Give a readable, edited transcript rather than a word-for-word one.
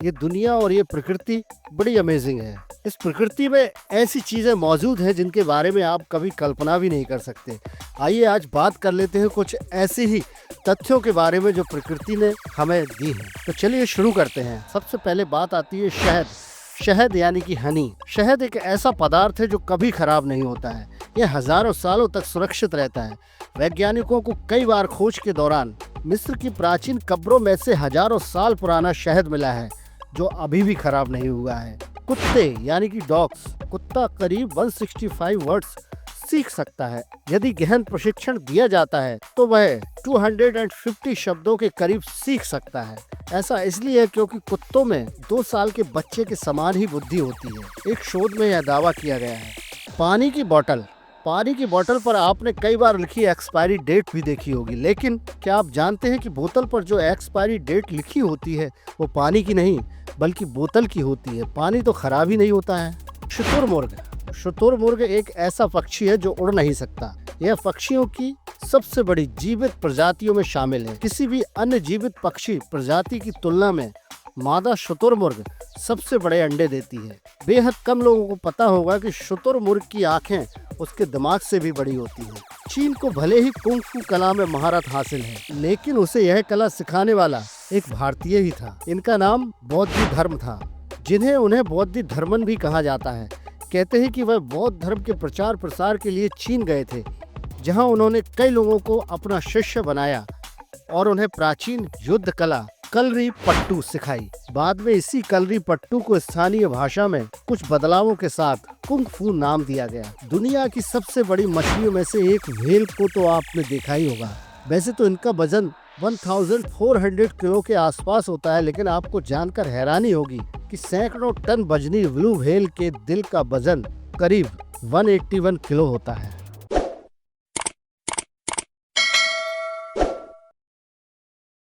ये दुनिया और ये प्रकृति बड़ी अमेजिंग है। इस प्रकृति में ऐसी चीजें मौजूद हैं जिनके बारे में आप कभी कल्पना भी नहीं कर सकते। आइए आज बात कर लेते हैं कुछ ऐसे ही तथ्यों के बारे में जो प्रकृति ने हमें दी है। तो चलिए शुरू करते हैं। सबसे पहले बात आती है शहद। शहद यानी कि हनी। शहद एक ऐसा पदार्थ है जो कभी खराब नहीं होता है। यह हजारों सालों तक सुरक्षित रहता है। वैज्ञानिकों को कई बार खोज के दौरान मिस्र की प्राचीन कब्रों में से हजारों साल पुराना शहद मिला है जो अभी भी खराब नहीं हुआ है। कुत्ते यानी कि डॉग्स। कुत्ता करीब 165 वर्ड्स सीख सकता है। यदि गहन प्रशिक्षण दिया जाता है तो वह 250 शब्दों के करीब सीख सकता है। ऐसा इसलिए है क्योंकि कुत्तों में 2 साल के बच्चे के समान ही बुद्धि होती है। एक शोध में यह दावा किया गया है। पानी की बोतल। पानी की बोतल पर आपने कई बार लिखी एक्सपायरी डेट भी देखी होगी, लेकिन क्या आप जानते हैं कि बोतल पर जो एक्सपायरी डेट लिखी होती है वो पानी की नहीं बल्कि बोतल की होती है। पानी तो खराब ही नहीं होता है। शुतुरमुर्ग। शुतुरमुर्ग एक ऐसा पक्षी है जो उड़ नहीं सकता। यह पक्षियों की सबसे बड़ी जीवित प्रजातियों में शामिल है। किसी भी अन्य जीवित पक्षी प्रजाति की तुलना में मादा शुतुरमुर्ग सबसे बड़े अंडे देती है। बेहद कम लोगों को पता होगा कि शुतुरमुर्ग की आंखें उसके दिमाग से भी बड़ी होती हैं। चीन को भले ही कुंग फू कला में महारत हासिल है, लेकिन उसे यह कला सिखाने वाला एक भारतीय ही था। इनका नाम बौद्ध धर्म था, जिन्हें उन्हें बौद्ध धर्मन भी कहा जाता है। कहते हैं कि वह बौद्ध धर्म के प्रचार प्रसार के लिए चीन गए थे, जहां उन्होंने कई लोगों को अपना शिष्य बनाया और उन्हें प्राचीन युद्ध कला कलरी पट्टू सिखाई। बाद में इसी कलरी पट्टू को स्थानीय भाषा में कुछ बदलावों के साथ कुंग फू नाम दिया गया। दुनिया की सबसे बड़ी मछलियों में से एक व्हेल को तो आपने देखा ही होगा। वैसे तो इनका वजन 1400 किलो के आसपास होता है, लेकिन आपको जानकर हैरानी होगी कि सैकड़ों टन वजनी ब्लू व्हेल के दिल का वजन करीब 181 किलो होता है।